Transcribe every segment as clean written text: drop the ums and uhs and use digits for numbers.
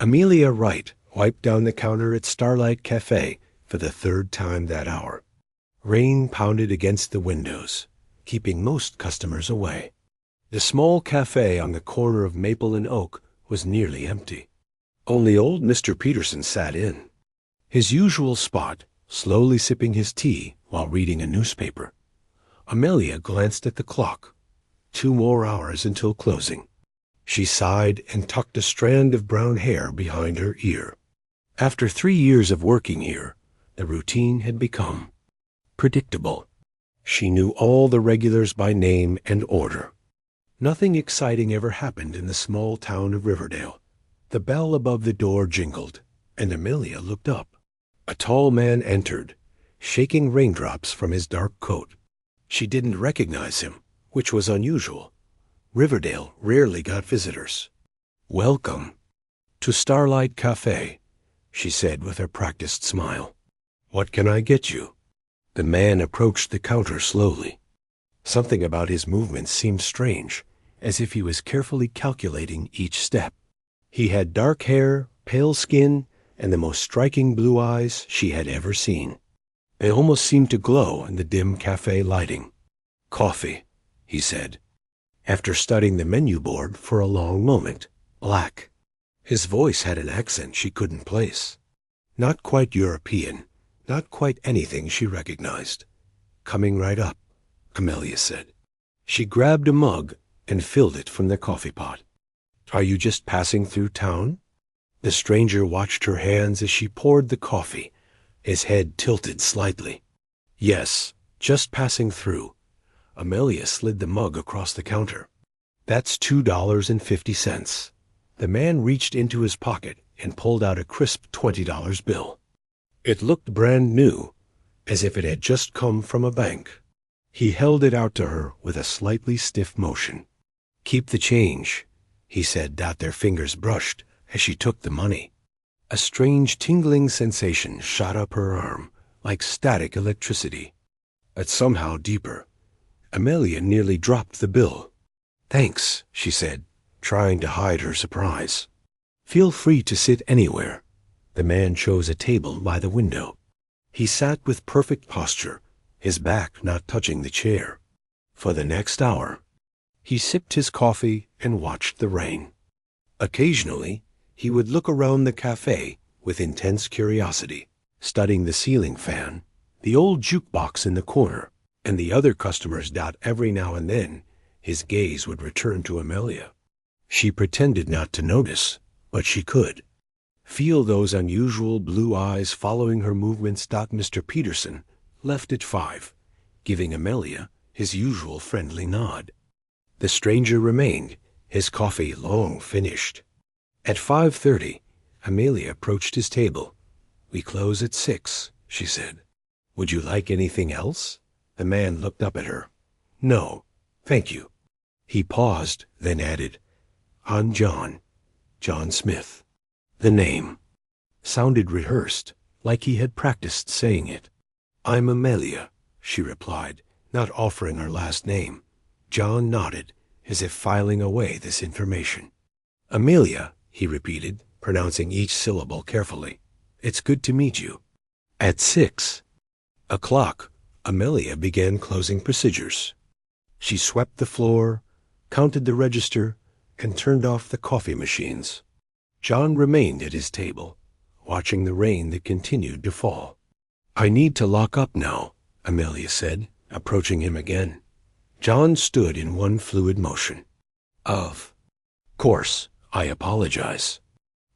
Amelia Wright wiped down the counter at Starlight Café for the third time that hour. Rain pounded against the windows, keeping most customers away. The small cafe on the corner of Maple and Oak was nearly empty. Only old Mr. Peterson sat in, his usual spot, slowly sipping his tea while reading a newspaper. Amelia glanced at the clock. 2 more hours until closing. She sighed and tucked a strand of brown hair behind her ear. After 3 years of working here, the routine had become predictable. She knew all the regulars by name and order. Nothing exciting ever happened in the small town of Riverdale. The bell above the door jingled, and Amelia looked up. A tall man entered, shaking raindrops from his dark coat. She didn't recognize him, which was unusual. Riverdale rarely got visitors. "Welcome to Starlight Café," she said with her practiced smile. "What can I get you?" The man approached the counter slowly. Something about his movements seemed strange, as if he was carefully calculating each step. He had dark hair, pale skin, and the most striking blue eyes she had ever seen. They almost seemed to glow in the dim cafe lighting. "Coffee," he said, after studying the menu board for a long moment. "Black." His voice had an accent she couldn't place. Not quite European, not quite anything she recognized. "Coming right up," Amelia said. She grabbed a mug and filled it from the coffee pot. "Are you just passing through town?" The stranger watched her hands as she poured the coffee, his head tilted slightly. "Yes, just passing through." Amelia slid the mug across the counter. "That's $2.50. The man reached into his pocket and pulled out a crisp $20 bill. It looked brand new, as if it had just come from a bank. He held it out to her with a slightly stiff motion. "Keep the change," he said, their fingers brushed as she took the money. A strange tingling sensation shot up her arm, like static electricity, but somehow deeper. Amelia nearly dropped the bill. "Thanks," she said, trying to hide her surprise. "Feel free to sit anywhere." The man chose a table by the window. He sat with perfect posture, his back not touching the chair. For the next hour, he sipped his coffee and watched the rain. Occasionally, he would look around the cafe with intense curiosity, studying the ceiling fan, the old jukebox in the corner, and the other customers. Every now and then, his gaze would return to Amelia. She pretended not to notice, but she could feel those unusual blue eyes following her movements. Mr. Peterson left at 5, giving Amelia his usual friendly nod. The stranger remained, his coffee long finished. At 5:30, Amelia approached his table. "We close at 6, she said. "Would you like anything else?" The man looked up at her. "No, thank you." He paused, then added, "I'm John Smith." The name sounded rehearsed, like he had practiced saying it. "I'm Amelia," she replied, not offering her last name. John nodded, as if filing away this information. "Amelia," he repeated, pronouncing each syllable carefully. "It's good to meet you." At 6:00, Amelia began closing procedures. She swept the floor, counted the register, and turned off the coffee machines. John remained at his table, watching the rain that continued to fall. "I need to lock up now," Amelia said, approaching him again. John stood in one fluid motion. "Of course, I apologize."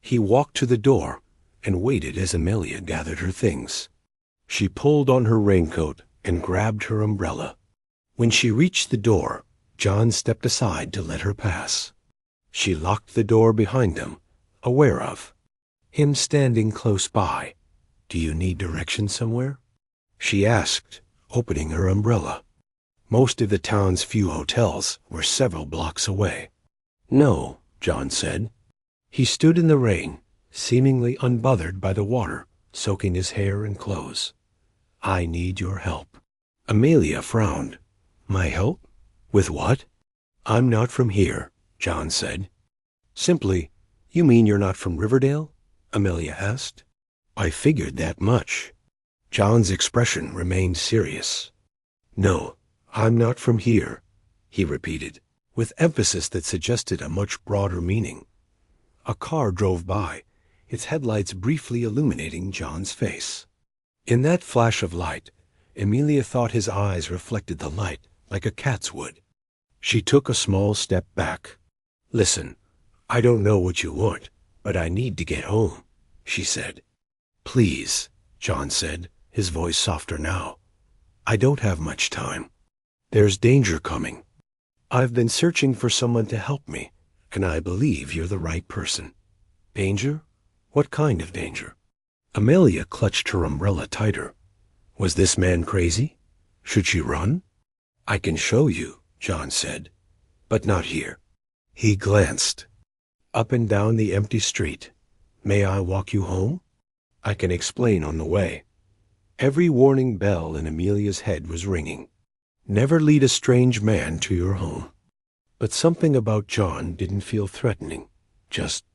He walked to the door and waited as Amelia gathered her things. She pulled on her raincoat and grabbed her umbrella. When she reached the door, John stepped aside to let her pass. She locked the door behind him, aware of him standing close by. "Do you need directions somewhere?" she asked, opening her umbrella. Most of the town's few hotels were several blocks away. "No," John said. He stood in the rain, seemingly unbothered by the water soaking his hair and clothes. "I need your help." Amelia frowned. "My help? With what?" "I'm not from here," John said. "Simply, You mean you're not from Riverdale? Amelia asked. I figured that much. John's expression remained serious. No, I'm not from here, he repeated, with emphasis that suggested a much broader meaning. A car drove by, its headlights briefly illuminating John's face. In that flash of light, Amelia thought his eyes reflected the light like a cat's would. She took a small step back. Listen, I don't know what you want, but I need to get home, she said. Please, John said, his voice softer now. I don't have much time. There's danger coming. I've been searching for someone to help me, and I believe you're the right person. Danger? What kind of danger? Amelia clutched her umbrella tighter. Was this man crazy? Should she run? I can show you, John said, but not here. He glanced up and down the empty street. May I walk you home? I can explain on the way. Every warning bell in Amelia's head was ringing. Never lead a strange man to your home. But something about John didn't feel threatening, just ...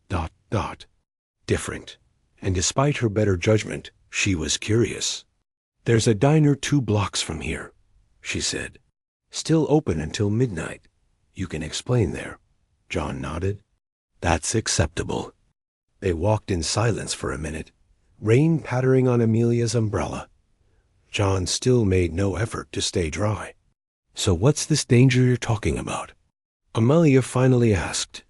different. And despite her better judgment, she was curious. There's a diner 2 blocks from here, she said. Still open until midnight. You can explain there. John nodded. That's acceptable. They walked in silence for a minute, rain pattering on Amelia's umbrella. John still made no effort to stay dry. So what's this danger you're talking about? Amelia finally asked.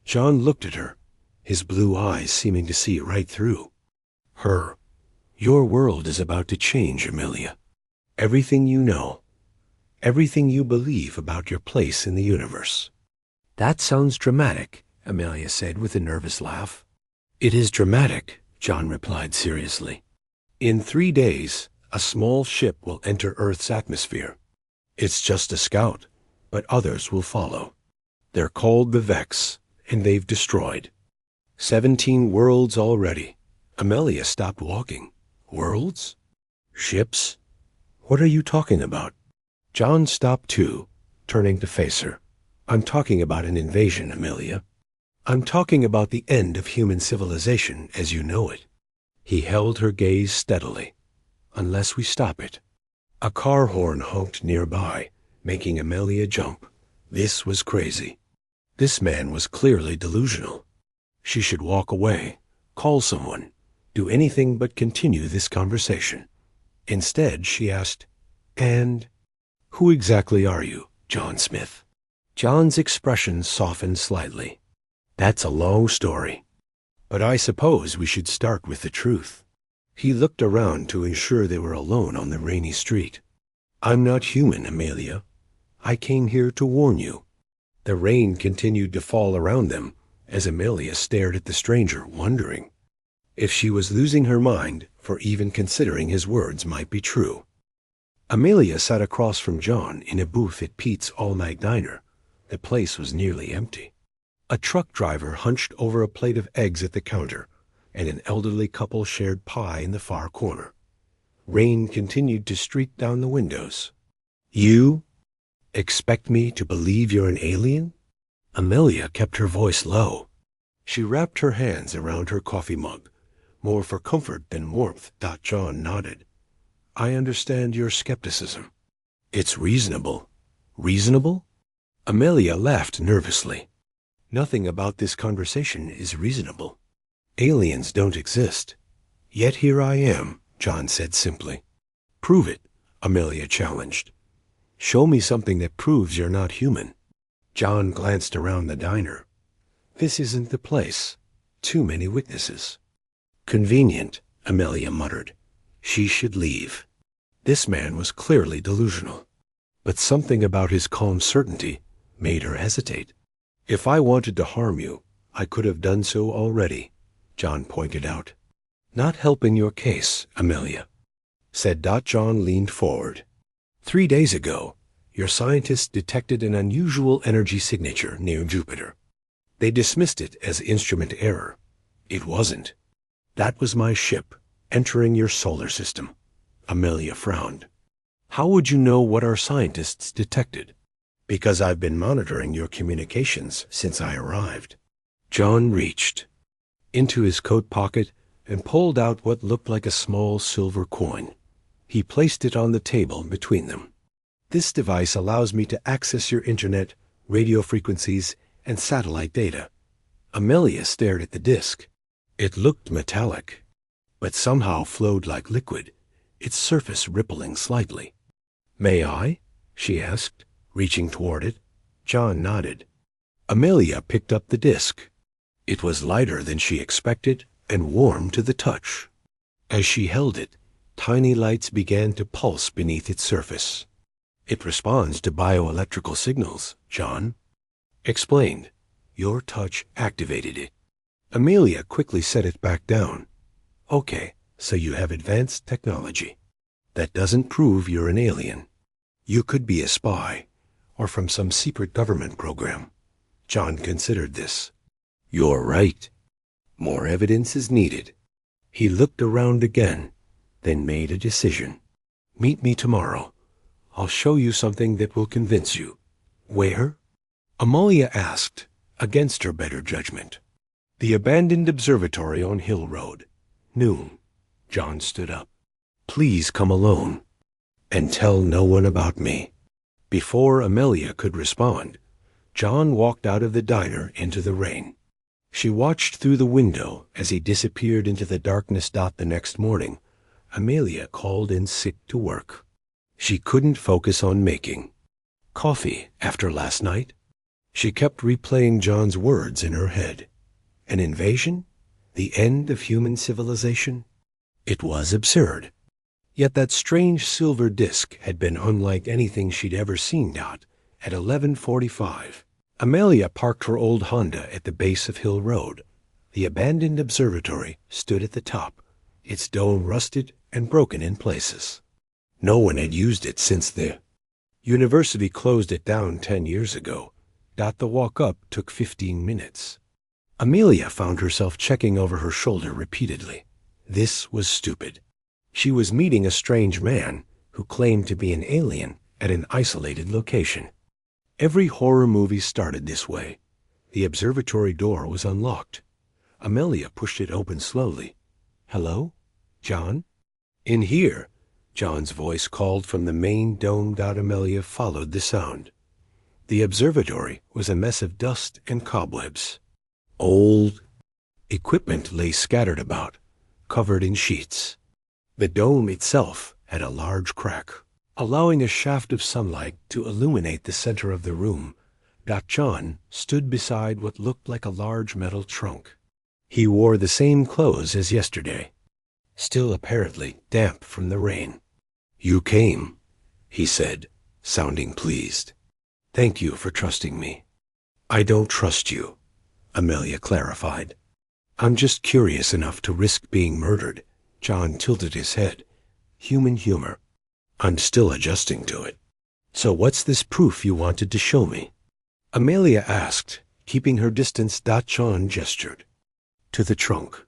John looked at her, his blue eyes seeming to see right through her. Your world is about to change, Amelia. Everything you know, everything you believe about your place in the universe. That sounds dramatic, Amelia said with a nervous laugh. It is dramatic, John replied seriously. In 3 days, a small ship will enter Earth's atmosphere. It's just a scout, but others will follow. They're called the Vex, and they've destroyed 17 worlds already. Amelia stopped walking. Worlds? Ships? What are you talking about? John stopped too, turning to face her. I'm talking about an invasion, Amelia. I'm talking about the end of human civilization as you know it. He held her gaze steadily. Unless we stop it. A car horn honked nearby, making Amelia jump. This was crazy. This man was clearly delusional. She should walk away, call someone, do anything but continue this conversation. Instead, she asked, And who exactly are you, John Smith? John's expression softened slightly. That's a long story. But I suppose we should start with the truth. He looked around to ensure they were alone on the rainy street. I'm not human, Amelia. I came here to warn you. The rain continued to fall around them as Amelia stared at the stranger, wondering if she was losing her mind for even considering his words might be true. Amelia sat across from John in a booth at Pete's all-night diner. The place was nearly empty. A truck driver hunched over a plate of eggs at the counter, and an elderly couple shared pie in the far corner. Rain continued to streak down the windows. You expect me to believe you're an alien? Amelia kept her voice low. She wrapped her hands around her coffee mug, more for comfort than warmth. John nodded. I understand your skepticism. It's reasonable. Reasonable? Amelia laughed nervously. Nothing about this conversation is reasonable. Aliens don't exist. Yet here I am, John said simply. Prove it, Amelia challenged. Show me something that proves you're not human. John glanced around the diner. This isn't the place. Too many witnesses. Convenient, Amelia muttered. She should leave. This man was clearly delusional. But something about his calm certainty made her hesitate. If I wanted to harm you, I could have done so already, John pointed out. Not helping your case, Amelia, said. John leaned forward. 3 days ago, your scientists detected an unusual energy signature near Jupiter. They dismissed it as instrument error. It wasn't. That was my ship entering your solar system. Amelia frowned. How would you know what our scientists detected? Because I've been monitoring your communications since I arrived. John reached, into his coat pocket and pulled out what looked like a small silver coin. He placed it on the table between them. This device allows me to access your internet, radio frequencies, and satellite data. Amelia stared at the disk. It looked metallic, but somehow flowed like liquid, its surface rippling slightly. "May I?" she asked, reaching toward it. John nodded. Amelia picked up the disk. It was lighter than she expected and warm to the touch. As she held it, tiny lights began to pulse beneath its surface. "It responds to bioelectrical signals," John explained. "Your touch activated it." Amelia quickly set it back down. "Okay, so you have advanced technology. That doesn't prove you're an alien. You could be a spy, or from some secret government program." John considered this. "You're right. More evidence is needed." He looked around again, then made a decision. "Meet me tomorrow. I'll show you something that will convince you." "Where?" Amelia asked, against her better judgment. "The abandoned observatory on Hill Road. Noon." John stood up. "Please come alone, and tell no one about me." Before Amelia could respond, John walked out of the diner into the rain. She watched through the window as he disappeared into the darkness. The next morning, Amelia called in sick to work. She couldn't focus on making coffee after last night. She kept replaying John's words in her head. An invasion? The end of human civilization? It was absurd. Yet that strange silver disk had been unlike anything she'd ever seen. At 11:45, Amelia parked her old Honda at the base of Hill Road. The abandoned observatory stood at the top, its dome rusted and broken in places. No one had used it since the university closed it down 10 years ago. The walk up took 15 minutes. Amelia found herself checking over her shoulder repeatedly. This was stupid. She was meeting a strange man who claimed to be an alien at an isolated location. Every horror movie started this way. The observatory door was unlocked. Amelia pushed it open slowly. "Hello? John?" "In here," John's voice called from the main dome. Amelia followed the sound. The observatory was a mess of dust and cobwebs. Old equipment lay scattered about, covered in sheets. The dome itself had a large crack, allowing a shaft of sunlight to illuminate the center of the room. John stood beside what looked like a large metal trunk. He wore the same clothes as yesterday, still apparently damp from the rain. "You came," he said, sounding pleased. "Thank you for trusting me." "I don't trust you," Amelia clarified. "I'm just curious enough to risk being murdered." John tilted his head. Human humor. "I'm still adjusting to it." "So what's this proof you wanted to show me?" Amelia asked, keeping her distance. John gestured to the trunk.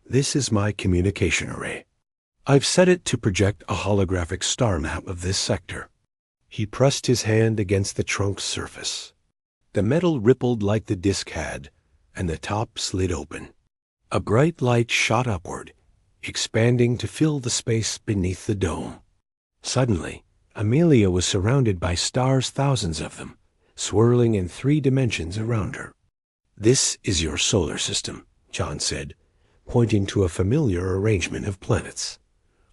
"This is my communication array. I've set it to project a holographic star map of this sector." He pressed his hand against the trunk's surface. The metal rippled like the disk had, and the top slid open. A bright light shot upward, expanding to fill the space beneath the dome. Suddenly, Amelia was surrounded by stars, thousands of them, swirling in 3 dimensions around her. "This is your solar system," John said, pointing to a familiar arrangement of planets.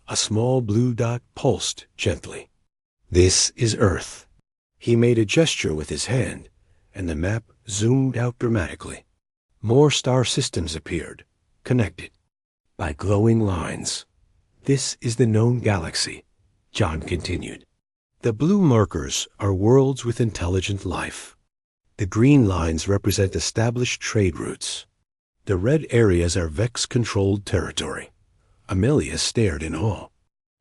A small blue dot pulsed gently. "This is Earth." He made a gesture with his hand, and the map zoomed out dramatically. More star systems appeared, connected by glowing lines. "This is the known galaxy," John continued. "The blue markers are worlds with intelligent life. The green lines represent established trade routes. The red areas are Vex-controlled territory." Amelia stared in awe.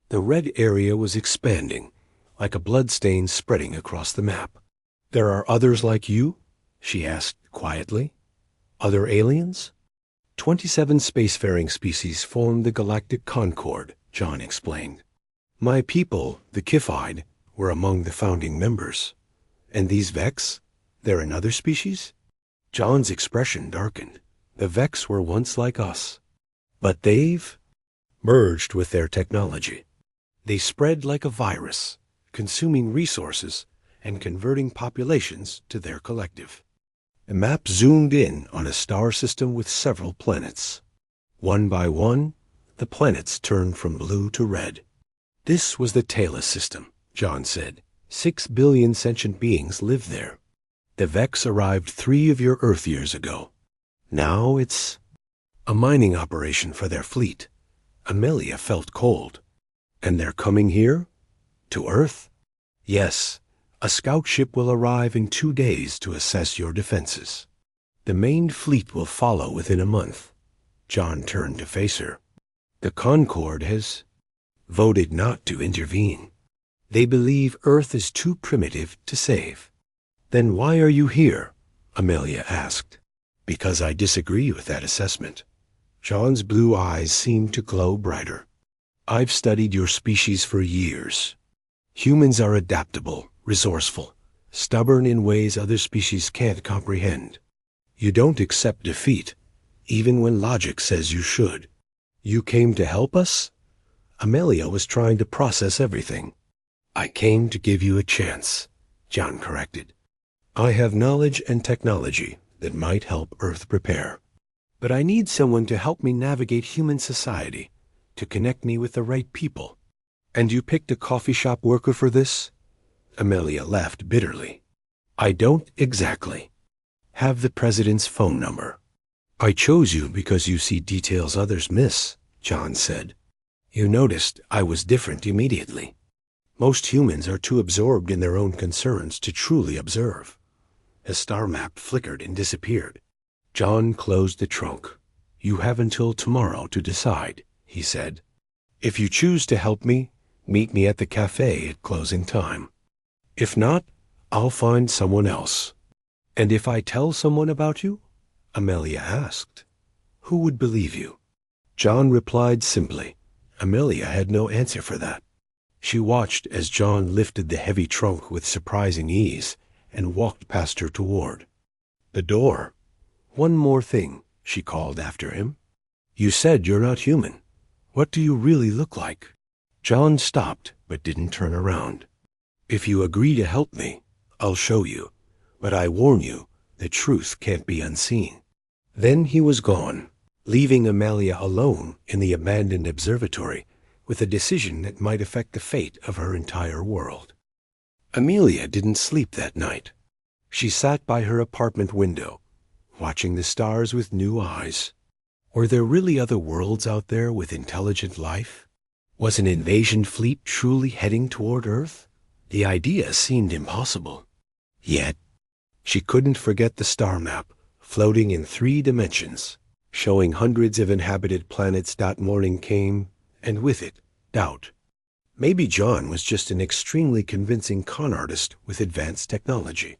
The red area was expanding, like a bloodstain spreading across the map. "There are others like you?" she asked quietly. "Other aliens?" 27 spacefaring species formed the Galactic Concord, John explained. "My people, the Kifide, were among the founding members. And these Vex? They're another species?" John's expression darkened. The Vex were once like us, but they've merged with their technology. They spread like a virus, consuming resources and converting populations to their collective. A map zoomed in on a star system with several planets. One by one, the planets turned from blue to red. This was the Talos system, John said. 6 billion sentient beings live there. The Vex arrived 3 of your Earth years ago. Now it's a mining operation for their fleet. Amelia felt cold. And they're coming here? To Earth? Yes. A scout ship will arrive in 2 days to assess your defenses. The main fleet will follow within a month. John turned to face her. The Concord has voted not to intervene. They believe Earth is too primitive to save. Then why are you here? Amelia asked. Because I disagree with that assessment. John's blue eyes seemed to glow brighter. I've studied your species for years. Humans are adaptable, resourceful, stubborn in ways other species can't comprehend. You don't accept defeat, even when logic says you should. You came to help us? Amelia was trying to process everything. I came to give you a chance, John corrected. I have knowledge and technology that might help Earth prepare. But I need someone to help me navigate human society, to connect me with the right people. And you picked a coffee shop worker for this? Amelia laughed bitterly. I don't exactly have the president's phone number. I chose you because you see details others miss, John said. You noticed I was different immediately. Most humans are too absorbed in their own concerns to truly observe. A star map flickered and disappeared. John closed the trunk. You have until tomorrow to decide, he said. If you choose to help me, meet me at the café at closing time. If not, I'll find someone else. And if I tell someone about you? Amelia asked. Who would believe you? John replied simply. Amelia had no answer for that. She watched as John lifted the heavy trunk with surprising ease and walked past her toward the door. One more thing, she called after him. You said you're not human. What do you really look like? John stopped but didn't turn around. If you agree to help me, I'll show you. But I warn you, the truth can't be unseen. Then he was gone, leaving Amelia alone in the abandoned observatory with a decision that might affect the fate of her entire world. Amelia didn't sleep that night. She sat by her apartment window, watching the stars with new eyes. Were there really other worlds out there with intelligent life? Was an invasion fleet truly heading toward Earth? The idea seemed impossible. Yet, she couldn't forget the star map, floating in 3 dimensions, showing hundreds of inhabited planets. Morning came, and with it, doubt. Maybe John was just an extremely convincing con artist with advanced technology.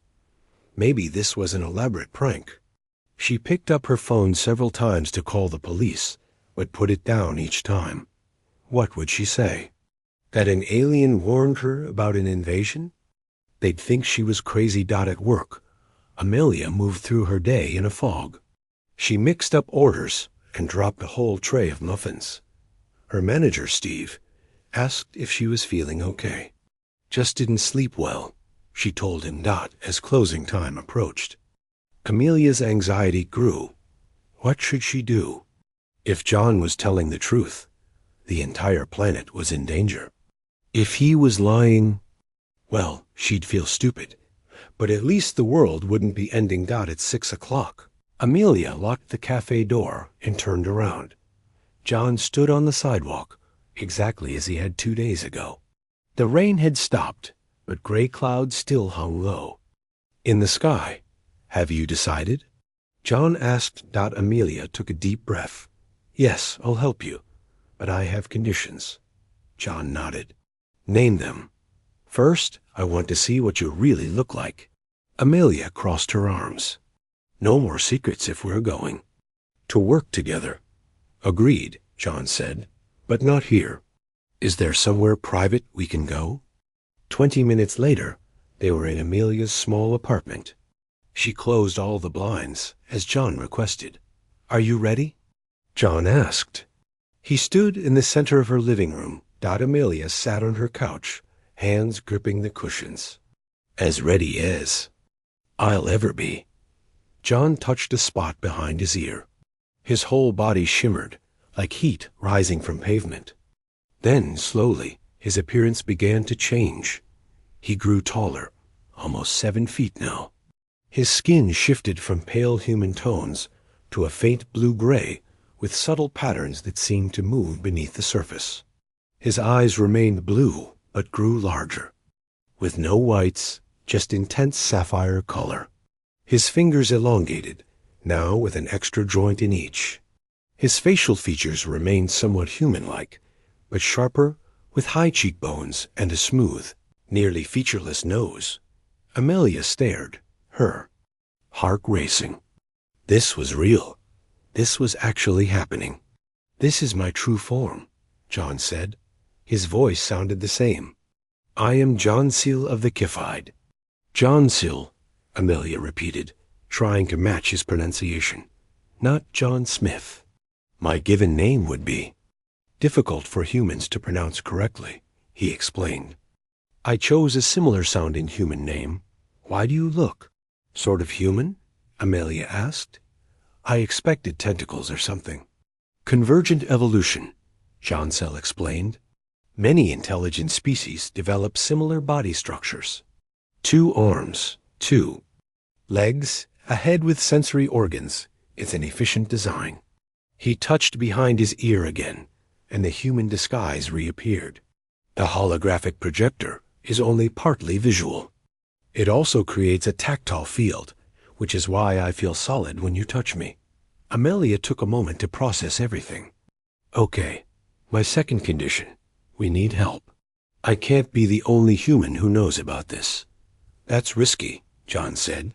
Maybe this was an elaborate prank. She picked up her phone several times to call the police, but put it down each time. What would she say? That an alien warned her about an invasion? They'd think she was crazy. At work, Amelia moved through her day in a fog. She mixed up orders and dropped a whole tray of muffins. Her manager, Steve, asked if she was feeling okay. Just didn't sleep well, she told him. As closing time approached, Amelia's anxiety grew. What should she do? If John was telling the truth, the entire planet was in danger. If he was lying, well, she'd feel stupid. But at least the world wouldn't be ending. At 6 o'clock, Amelia locked the cafe door and turned around. John stood on the sidewalk, exactly as he had 2 days ago. The rain had stopped, but gray clouds still hung low. In the sky, have you decided? John asked. Amelia took a deep breath. Yes, I'll help you, but I have conditions. John nodded. Name them. First, I want to see what you really look like. Amelia crossed her arms. No more secrets if we're going to work together. Agreed, John said, but not here. Is there somewhere private we can go? 20 minutes later, they were in Amelia's small apartment. She closed all the blinds, as John requested. Are you ready? John asked. He stood in the center of her living room. Amelia sat on her couch, hands gripping the cushions. As ready as I'll ever be. John touched a spot behind his ear. His whole body shimmered, like heat rising from pavement. Then, slowly, his appearance began to change. He grew taller, almost 7 feet now. His skin shifted from pale human tones to a faint blue-gray with subtle patterns that seemed to move beneath the surface. His eyes remained blue, but grew larger, with no whites, just intense sapphire color. His fingers elongated, now with an extra joint in each. His facial features remained somewhat human-like, but sharper, with high cheekbones and a smooth, nearly featureless nose. Amelia stared, her heart racing. This was real. This was actually happening. This is my true form, John said. His voice sounded the same. I am John Seal of the Kifide. John Seal, Amelia repeated, trying to match his pronunciation. Not John Smith. My given name would be difficult for humans to pronounce correctly, he explained. I chose a similar sounding human name. Why do you look sort of human? Amelia asked. I expected tentacles or something. Convergent evolution, John Seal explained. Many intelligent species develop similar body structures. 2 arms, 2 legs, a head with sensory organs. It's an efficient design. He touched behind his ear again, and the human disguise reappeared. The holographic projector is only partly visual. It also creates a tactile field, which is why I feel solid when you touch me. Amelia took a moment to process everything. Okay, my second condition. We need help. I can't be the only human who knows about this. That's risky, John said.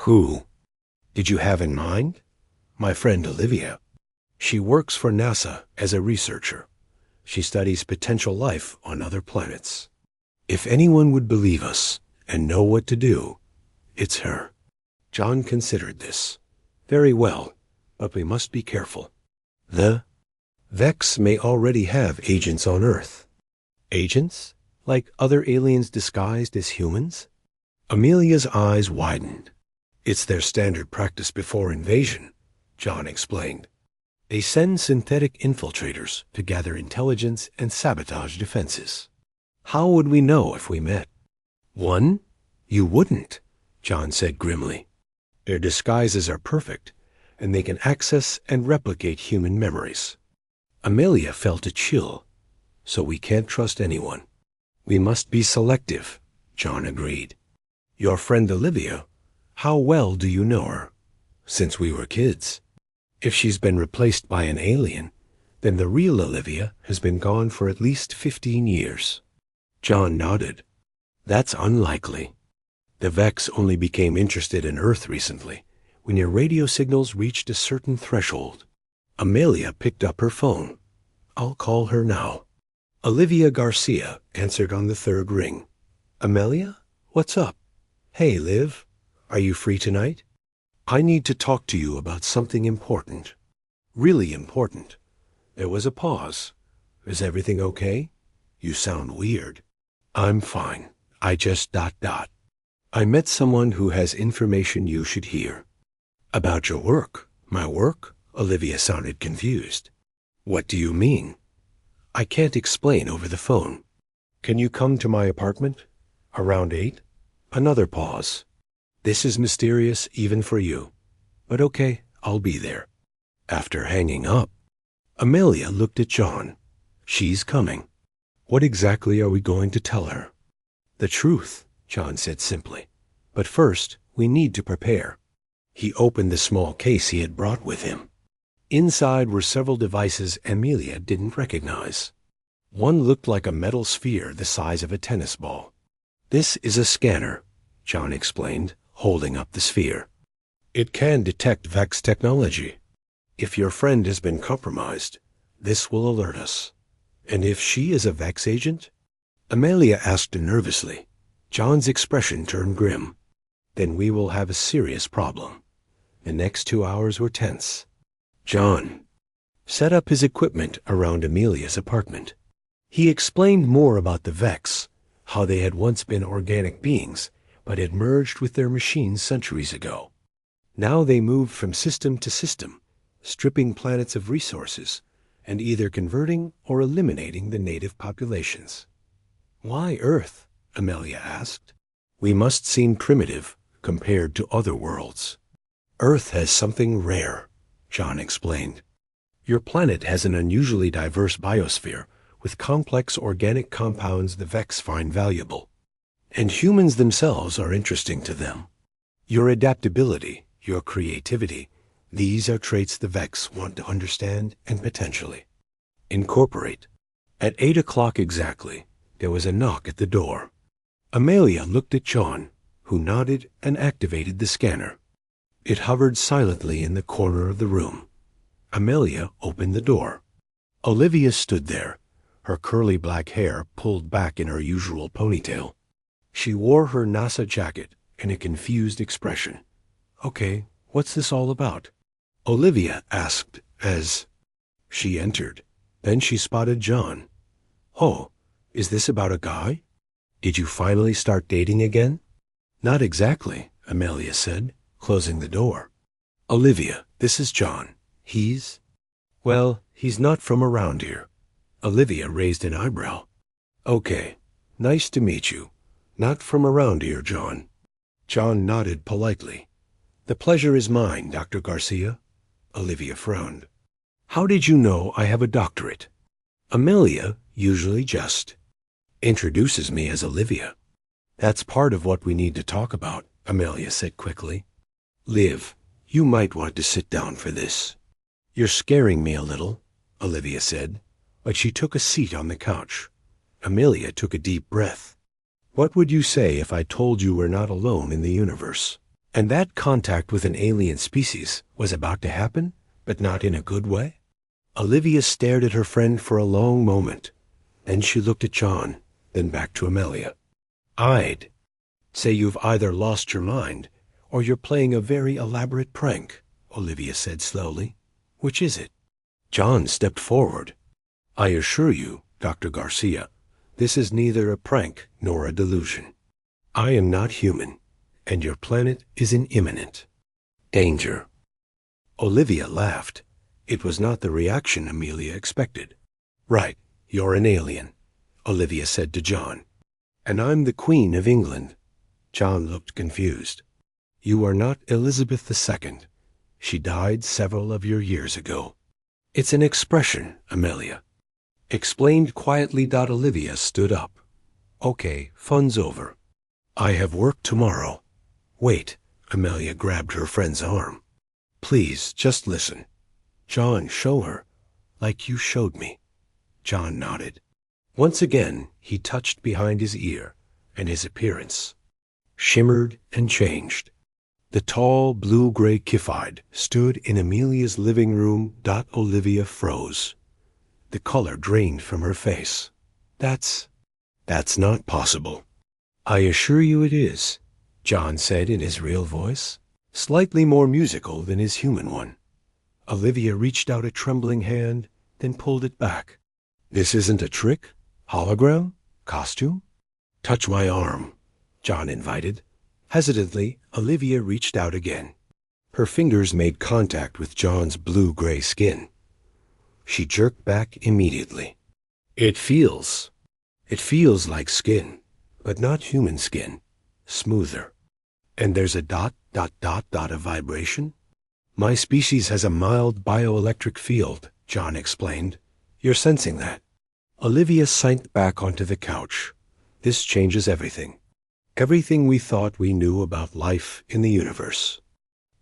Who did you have in mind? My friend Olivia. She works for NASA as a researcher. She studies potential life on other planets. If anyone would believe us and know what to do, it's her. John considered this. Very well, but we must be careful. The Vex may already have agents on Earth. Agents? Like other aliens disguised as humans? Amelia's eyes widened. It's their standard practice before invasion, John explained. They send synthetic infiltrators to gather intelligence and sabotage defenses. How would we know if we met? One? You wouldn't, John said grimly. Their disguises are perfect, and they can access and replicate human memories. Amelia felt a chill. So we can't trust anyone. We must be selective, John agreed. Your friend Olivia, how well do you know her? Since we were kids. If she's been replaced by an alien, then the real Olivia has been gone for at least 15 years. John nodded. That's unlikely. The Vex only became interested in Earth recently, when your radio signals reached a certain threshold. Amelia picked up her phone. I'll call her now. Olivia Garcia answered on the 3rd ring. Amelia? What's up? Hey, Liv. Are you free tonight? I need to talk to you about something important. Really important. There was a pause. Is everything okay? You sound weird. I'm fine. I just ... I met someone who has information you should hear. About your work? My work? Olivia sounded confused. What do you mean? I can't explain over the phone. Can you come to my apartment? Around 8? Another pause. This is mysterious even for you. But okay, I'll be there. After hanging up, Amelia looked at John. She's coming. What exactly are we going to tell her? The truth, John said simply. But first, we need to prepare. He opened the small case he had brought with him. Inside were several devices Amelia didn't recognize. One looked like a metal sphere the size of a tennis ball. This is a scanner, John explained, holding up the sphere. It can detect Vex technology. If your friend has been compromised, this will alert us. And if she is a Vex agent? Amelia asked nervously. John's expression turned grim. Then we will have a serious problem. The next 2 hours were tense. John set up his equipment around Amelia's apartment. He explained more about the Vex, how they had once been organic beings, but had merged with their machines centuries ago. Now they moved from system to system, stripping planets of resources, and either converting or eliminating the native populations. "Why Earth?" Amelia asked. "We must seem primitive compared to other worlds." "Earth has something rare," John explained. "Your planet has an unusually diverse biosphere with complex organic compounds the Vex find valuable. And humans themselves are interesting to them. Your adaptability, your creativity, these are traits the Vex want to understand and potentially incorporate." At 8 o'clock exactly, there was a knock at the door. Amelia looked at John, who nodded and activated the scanner. It hovered silently in the corner of the room. Amelia opened the door. Olivia stood there, her curly black hair pulled back in her usual ponytail. She wore her NASA jacket and a confused expression. "Okay, what's this all about?" Olivia asked as she entered. Then she spotted John. "Oh, is this about a guy? Did you finally start dating again?" "Not exactly," Amelia said, closing the door. "Olivia, this is John. Well, he's not from around here." Olivia raised an eyebrow. "Okay, nice to meet you. Not from around here, John." John nodded politely. "The pleasure is mine, Dr. Garcia." Olivia frowned. "How did you know I have a doctorate?" Amelia, usually just, introduces me as Olivia. "That's part of what we need to talk about," Amelia said quickly. "Liv, you might want to sit down for this." "You're scaring me a little," Olivia said, but she took a seat on the couch. Amelia took a deep breath. "What would you say if I told you we're not alone in the universe, and that contact with an alien species was about to happen, but not in a good way?" Olivia stared at her friend for a long moment. Then she looked at John, then back to Amelia. "I'd say you've either lost your mind or you're playing a very elaborate prank," Olivia said slowly. "Which is it?" John stepped forward. "I assure you, Dr. Garcia, this is neither a prank nor a delusion. I am not human, and your planet is in imminent danger." Olivia laughed. It was not the reaction Amelia expected. "Right, you're an alien," Olivia said to John. "And I'm the Queen of England." John looked confused. "You are not Elizabeth II. She died several of your years ago." "It's an expression, Amelia." Explained quietly. Olivia stood up. "Okay, fun's over. I have work tomorrow." "Wait," Amelia grabbed her friend's arm. "Please, just listen. John, show her, like you showed me." John nodded. Once again, he touched behind his ear, and his appearance shimmered and changed. The tall, blue-gray Kifide stood in Amelia's living room. Olivia froze. The color drained from her face. That's not possible." "I assure you it is," John said in his real voice, slightly more musical than his human one. Olivia reached out a trembling hand, then pulled it back. "This isn't a trick? Hologram? Costume?" "Touch my arm," John invited. Hesitantly, Olivia reached out again. Her fingers made contact with John's blue-gray skin. She jerked back immediately. It feels like skin, but not human skin. Smoother. And there's a dot of vibration. My species has a mild bioelectric field, John explained. You're sensing that." Olivia sank back onto the couch. "This changes everything. Everything we thought we knew about life in the universe."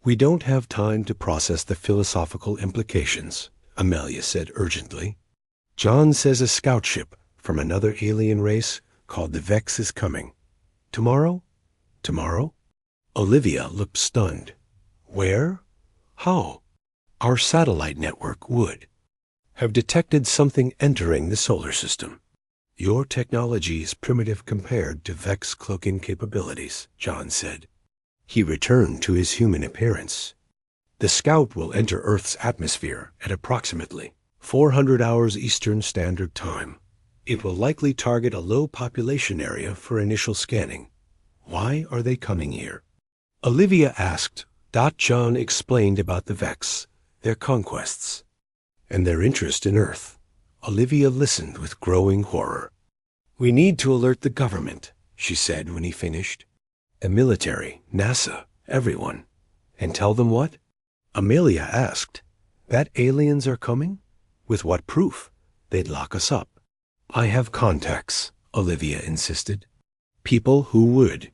"We don't have time to process the philosophical implications," Amelia said urgently. "John says a scout ship from another alien race called the Vex is coming. Tomorrow? Tomorrow?" Olivia looked stunned. "Where? How?" "Our satellite network would have detected something entering the solar system. Your technology is primitive compared to Vex cloaking capabilities," John said. He returned to his human appearance. The scout will enter Earth's atmosphere at approximately 400 hours Eastern Standard Time. It will likely target a low population area for initial scanning. Why are they coming here? Olivia asked. John explained about the Vex, their conquests, and their interest in Earth. Olivia listened with growing horror. We need to alert the government, she said when he finished. The military, NASA, everyone. And tell them what? Amelia asked. That aliens are coming? With what proof? They'd lock us up. I have contacts, Olivia insisted. People who would.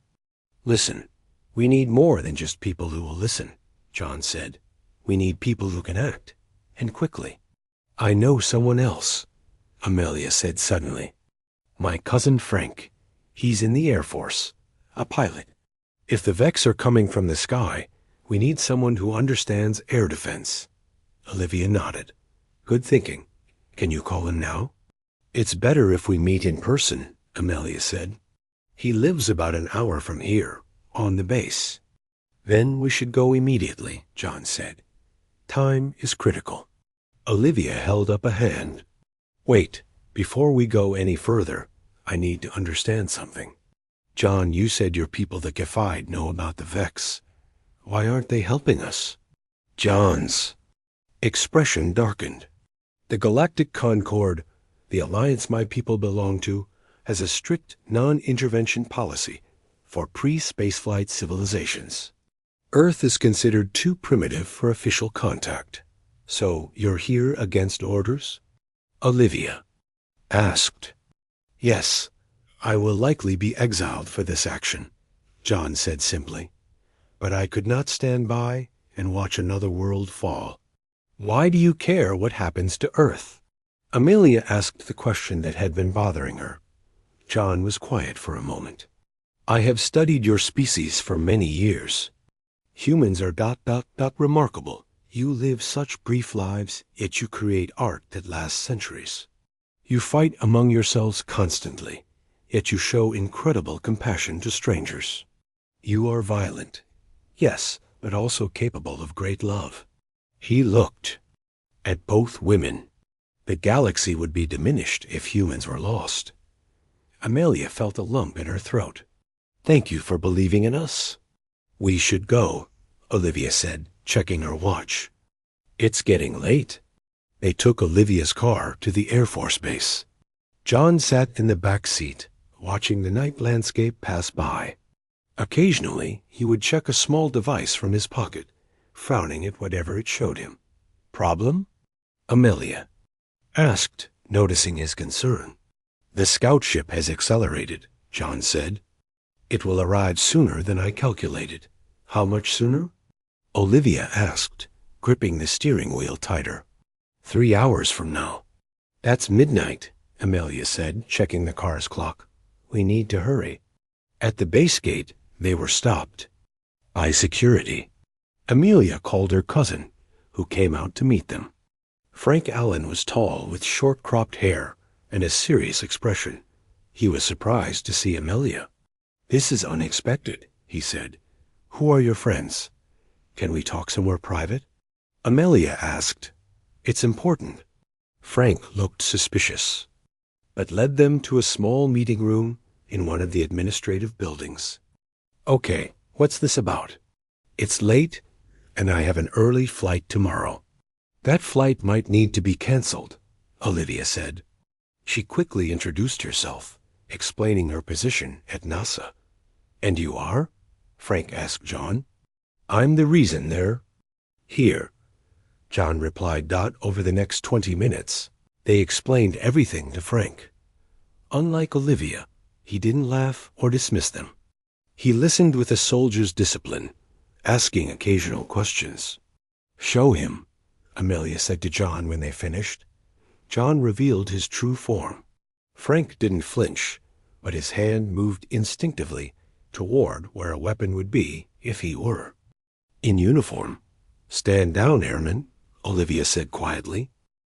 Listen, we need more than just people who will listen, John said. We need people who can act, and quickly. I know someone else, Amelia said suddenly. My cousin Frank. He's in the Air Force, a pilot. If the Vex are coming from the sky, we need someone who understands air defense. Olivia nodded. Good thinking. Can you call him now? It's better if we meet in person, Amelia said. He lives about an hour from here, on the base. Then we should go immediately, John said. Time is critical. Olivia held up a hand. Wait, before we go any further, I need to understand something. John, you said your people, the Café, know about the Vex. Why aren't they helping us? John's expression darkened. The Galactic Concord, the alliance my people belong to, has a strict non-intervention policy for pre-spaceflight civilizations. Earth is considered too primitive for official contact. So you're here against orders? Olivia asked. Yes, I will likely be exiled for this action, John said simply. But I could not stand by and watch another world fall. Why do you care what happens to Earth? Amelia asked the question that had been bothering her. John was quiet for a moment. I have studied your species for many years. Humans are remarkable. You live such brief lives, yet you create art that lasts centuries. You fight among yourselves constantly, yet you show incredible compassion to strangers. You are violent, yes, but also capable of great love. He looked at both women. The galaxy would be diminished if humans were lost. Amelia felt a lump in her throat. Thank you for believing in us. We should go, Olivia said, checking her watch. It's getting late. They took Olivia's car to the Air Force Base. John sat in the back seat, watching the night landscape pass by. Occasionally, he would check a small device from his pocket, frowning at whatever it showed him. Problem? Amelia asked, noticing his concern. The scout ship has accelerated, John said. It will arrive sooner than I calculated. How much sooner? Olivia asked, gripping the steering wheel tighter. 3 hours from now. That's midnight, Amelia said, checking the car's clock. We need to hurry. At the base gate, they were stopped by security. Amelia called her cousin, who came out to meet them. Frank Allen was tall, with short-cropped hair and a serious expression. He was surprised to see Amelia. This is unexpected, he said. Who are your friends? Can we talk somewhere private? Amelia asked. It's important. Frank looked suspicious, but led them to a small meeting room in one of the administrative buildings. Okay, what's this about? It's late, and I have an early flight tomorrow. That flight might need to be canceled, Olivia said. She quickly introduced herself, explaining her position at NASA. And you are? Frank asked John. I'm the reason they're here, John replied. Over the next 20 minutes, they explained everything to Frank. Unlike Olivia, he didn't laugh or dismiss them. He listened with a soldier's discipline, asking occasional questions. Show him, Amelia said to John when they finished. John revealed his true form. Frank didn't flinch, but his hand moved instinctively toward where a weapon would be if he were in uniform. Stand down, airman, Olivia said quietly.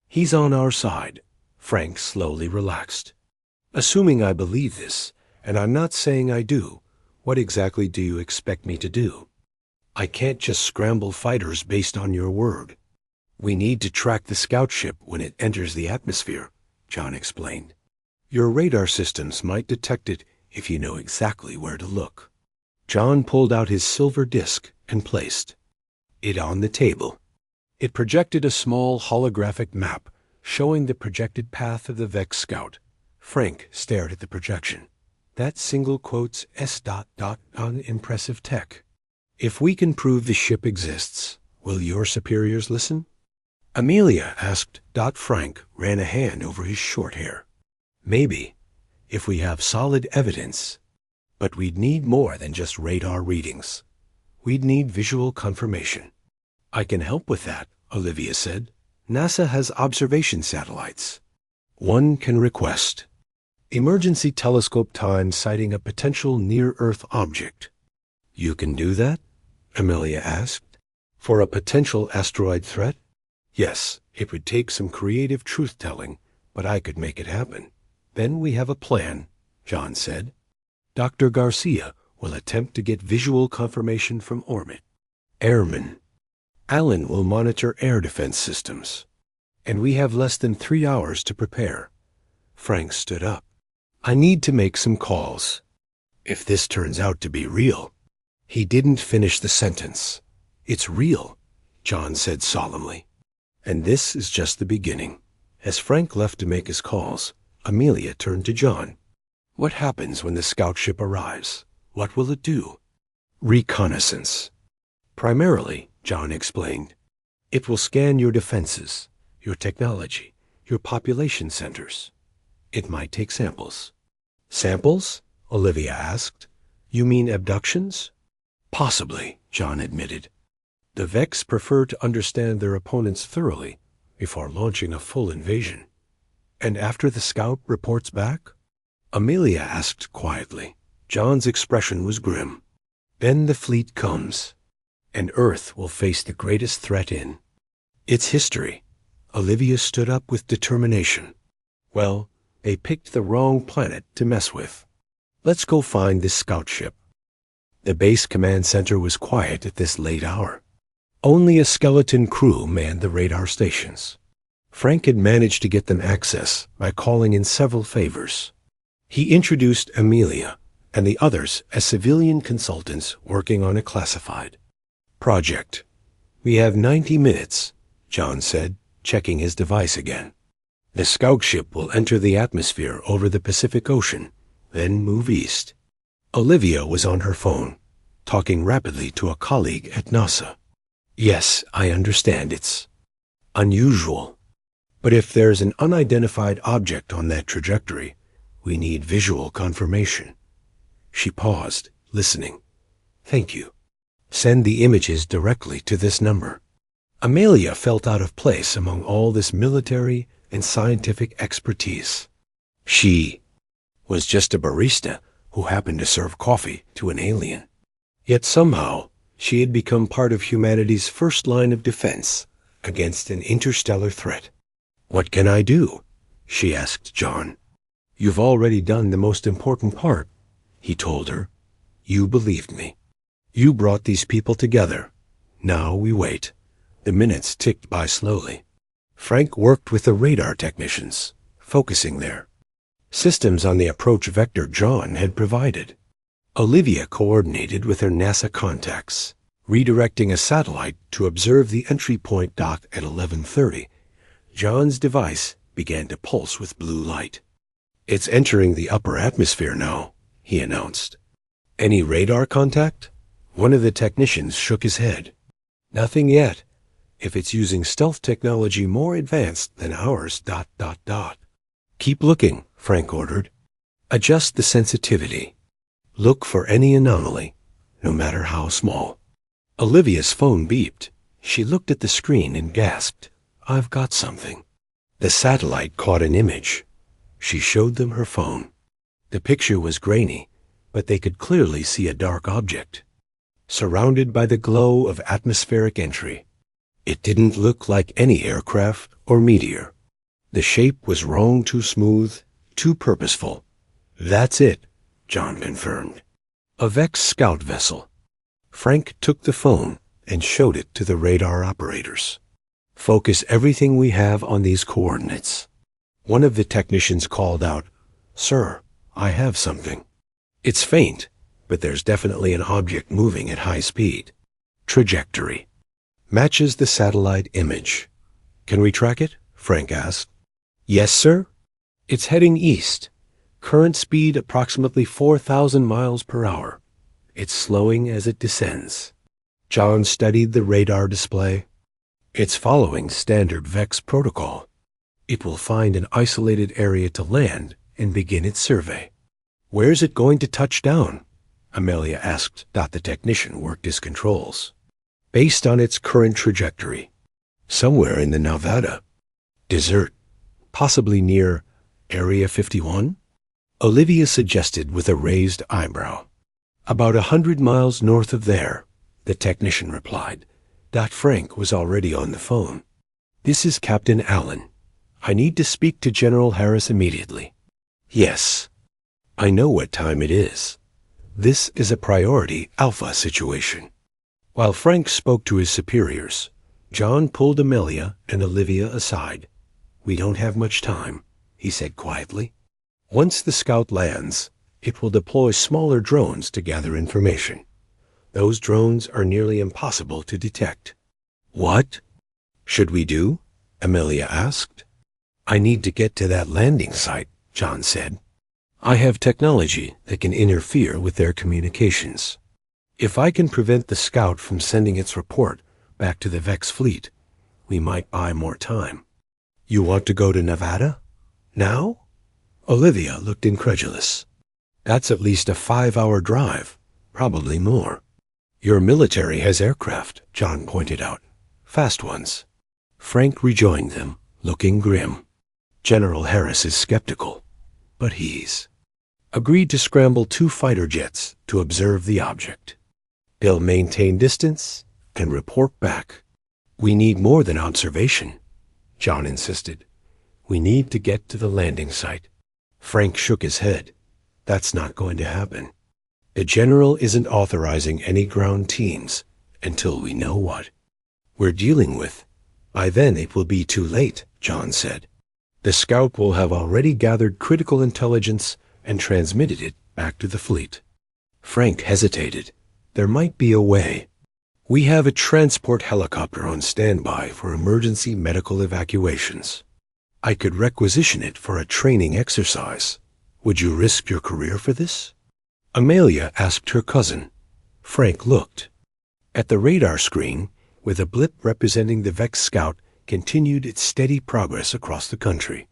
He's on our side. Frank slowly relaxed. Assuming I believe this, and I'm not saying I do, what exactly do you expect me to do? I can't just scramble fighters based on your word. We need to track the scout ship when it enters the atmosphere, John explained. Your radar systems might detect it if you know exactly where to look. John pulled out his silver disc and placed it on the table. It projected a small holographic map showing the projected path of the Vex scout. Frank stared at the projection. That single quotes S. on impressive tech. If we can prove the ship exists, will your superiors listen? Amelia asked. Frank ran a hand over his short hair. Maybe, if we have solid evidence. But we'd need more than just radar readings. We'd need visual confirmation. I can help with that, Olivia said. NASA has observation satellites. One can request emergency telescope time citing a potential near-Earth object. You can do that? Amelia asked. For a potential asteroid threat? Yes, it would take some creative truth-telling, but I could make it happen. Then we have a plan, John said. Dr. Garcia will attempt to get visual confirmation from orbit. Airmen. Alan will monitor air defense systems. And we have less than 3 hours to prepare. Frank stood up. I need to make some calls. If this turns out to be real. He didn't finish the sentence. It's real, John said solemnly. And this is just the beginning. As Frank left to make his calls, Amelia turned to John. What happens when the scout ship arrives? What will it do? Reconnaissance. Primarily, John explained, it will scan your defenses, your technology, your population centers. It might take samples. Samples? Olivia asked. You mean abductions? Possibly, John admitted. The Vex prefer to understand their opponents thoroughly before launching a full invasion. And after the scout reports back? Amelia asked quietly. John's expression was grim. Then the fleet comes, and Earth will face the greatest threat in its history. Olivia stood up with determination. Well, they picked the wrong planet to mess with. Let's go find this scout ship. The base command center was quiet at this late hour. Only a skeleton crew manned the radar stations. Frank had managed to get them access by calling in several favors. He introduced Amelia and the others as civilian consultants working on a classified project. We have 90 minutes, John said, checking his device again. The scout ship will enter the atmosphere over the Pacific Ocean, then move east. Olivia was on her phone, talking rapidly to a colleague at NASA. Yes, I understand it's unusual. But if there's an unidentified object on that trajectory, we need visual confirmation. She paused, listening. Thank you. Send the images directly to this number. Amelia felt out of place among all this military and scientific expertise. She was just a barista who happened to serve coffee to an alien. Yet somehow, she had become part of humanity's first line of defense against an interstellar threat. What can I do? She asked John. You've already done the most important part, he told her. You believed me. You brought these people together. Now we wait. The minutes ticked by slowly. Frank worked with the radar technicians, focusing there. Systems on the approach vector John had provided. Olivia coordinated with her NASA contacts, redirecting a satellite to observe the entry point dock at 11:30. John's device began to pulse with blue light. It's entering the upper atmosphere now, he announced. Any radar contact? One of the technicians shook his head. Nothing yet. If it's using stealth technology more advanced than ours, ... Keep looking, Frank ordered. Adjust the sensitivity. Look for any anomaly, no matter how small. Olivia's phone beeped. She looked at the screen and gasped. I've got something. The satellite caught an image. She showed them her phone. The picture was grainy, but they could clearly see a dark object, surrounded by the glow of atmospheric entry. It didn't look like any aircraft or meteor. The shape was wrong, too smooth, too purposeful. That's it, John confirmed. A Vex scout vessel. Frank took the phone and showed it to the radar operators. Focus everything we have on these coordinates. One of the technicians called out, "Sir, I have something. It's faint, but there's definitely an object moving at high speed. Trajectory. Matches the satellite image. Can we track it?" Frank asked. "Yes, sir. It's heading east. Current speed approximately 4,000 miles per hour. It's slowing as it descends." John studied the radar display. "It's following standard VEX protocol. It will find an isolated area to land and begin its survey." "Where's it going to touch down?" Amelia asked. The technician worked his controls. "Based on its current trajectory. Somewhere in the Nevada desert, possibly near Area 51? Olivia suggested with a raised eyebrow. "About 100 miles north of there," the technician replied. Frank was already on the phone. "This is Captain Allen. I need to speak to General Harris immediately." "Yes. I know what time it is. This is a priority Alpha situation." While Frank spoke to his superiors, John pulled Amelia and Olivia aside. "We don't have much time," he said quietly. "Once the scout lands, it will deploy smaller drones to gather information. Those drones are nearly impossible to detect." "What should we do?" Amelia asked. "I need to get to that landing site," John said. "I have technology that can interfere with their communications. If I can prevent the scout from sending its report back to the VEX fleet, we might buy more time." "You want to go to Nevada? Now?" Olivia looked incredulous. "That's at least a 5-hour drive, probably more." "Your military has aircraft," John pointed out. "Fast ones." Frank rejoined them, looking grim. "General Harris is skeptical, but he's agreed to scramble 2 fighter jets to observe the object. They'll maintain distance and report back." "We need more than observation," John insisted. "We need to get to the landing site." Frank shook his head. "That's not going to happen. The general isn't authorizing any ground teams until we know what we're dealing with. By then it will be too late," John said. "The scout will have already gathered critical intelligence and transmitted it back to the fleet." Frank hesitated. "There might be a way. We have a transport helicopter on standby for emergency medical evacuations. I could requisition it for a training exercise. Would you risk your career for this?" Amelia asked her cousin. Frank looked. At the radar screen, where the blip representing the VEX scout continued its steady progress across the country.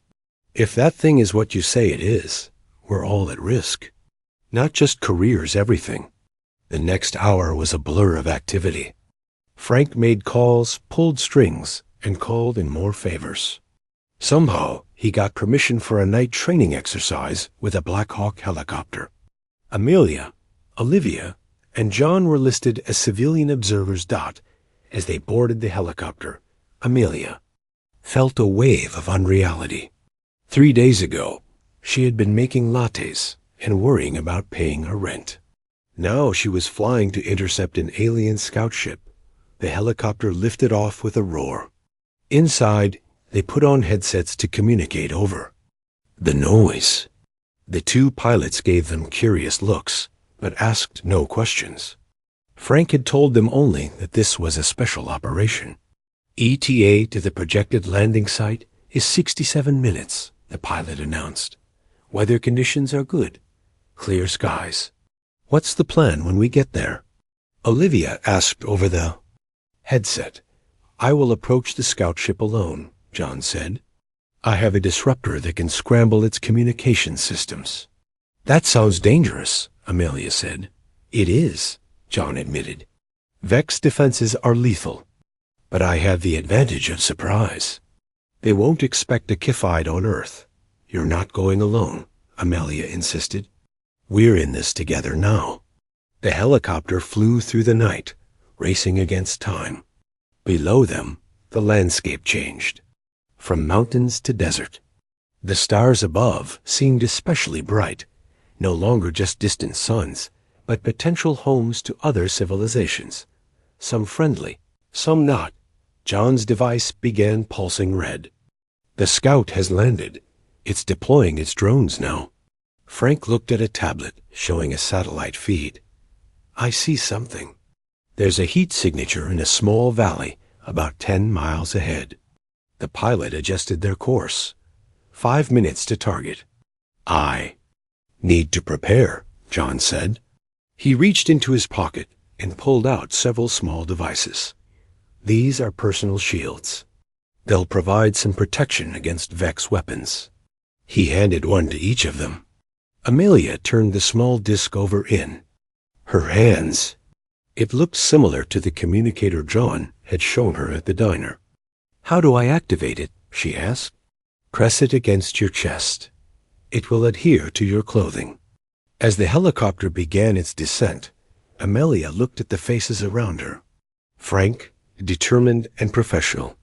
"If that thing is what you say it is, we're all at risk. Not just careers, everything." The next hour was a blur of activity. Frank made calls, pulled strings, and called in more favors. Somehow, he got permission for a night training exercise with a Black Hawk helicopter. Amelia, Olivia, and John were listed as civilian observers. As they boarded the helicopter, Amelia felt a wave of unreality. 3 days ago, she had been making lattes and worrying about paying her rent. Now she was flying to intercept an alien scout ship. The helicopter lifted off with a roar. Inside, they put on headsets to communicate over the noise. The 2 pilots gave them curious looks, but asked no questions. Frank had told them only that this was a special operation. "ETA to the projected landing site is 67 minutes, the pilot announced. "Weather conditions are good. Clear skies." "What's the plan when we get there?" Olivia asked over the headset. "I will approach the scout ship alone," John said. "I have a disruptor that can scramble its communication systems." "That sounds dangerous," Amelia said. "It is," John admitted. "VEX defenses are lethal, but I have the advantage of surprise. They won't expect a Kifide on Earth." "You're not going alone," Amelia insisted. "We're in this together now." The helicopter flew through the night, racing against time. Below them, the landscape changed, from mountains to desert. The stars above seemed especially bright, no longer just distant suns, but potential homes to other civilizations, some friendly, some not. John's device began pulsing red. The Scout has landed. It's deploying its drones now. Frank looked at a tablet showing a satellite feed. I see something. There's a heat signature in a small valley about 10 miles ahead. The pilot adjusted their course. 5 minutes to target. I need to prepare, John said. He reached into his pocket and pulled out several small devices. These are personal shields. They'll provide some protection against Vex weapons. He handed one to each of them. Amelia turned the small disc over in her hands. It looked similar to the communicator John had shown her at the diner. How do I activate it? She asked. Press it against your chest. It will adhere to your clothing. As the helicopter began its descent, Amelia looked at the faces around her. Frank, determined and professional.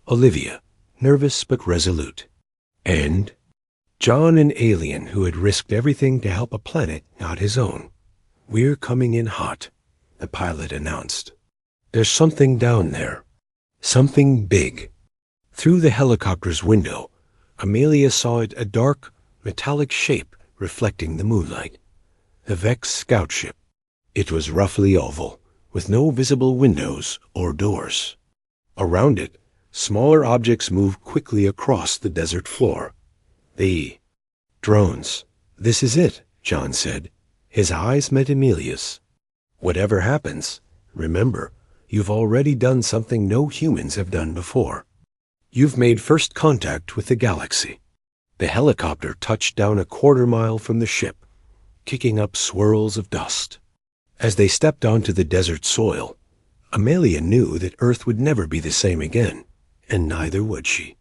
Olivia, nervous but resolute. And John, an alien who had risked everything to help a planet not his own. We're coming in hot, the pilot announced. There's something down there. Something big. Through the helicopter's window, Amelia saw it a dark, metallic shape reflecting the moonlight. The Vex scout ship. It was roughly oval, with no visible windows or doors. Around it, smaller objects moved quickly across the desert floor. The drones. This is it, John said. His eyes met Amelia's. Whatever happens, remember, you've already done something no humans have done before. You've made first contact with the galaxy. The helicopter touched down a quarter-mile from the ship, kicking up swirls of dust. As they stepped onto the desert soil, Amelia knew that Earth would never be the same again, and neither would she.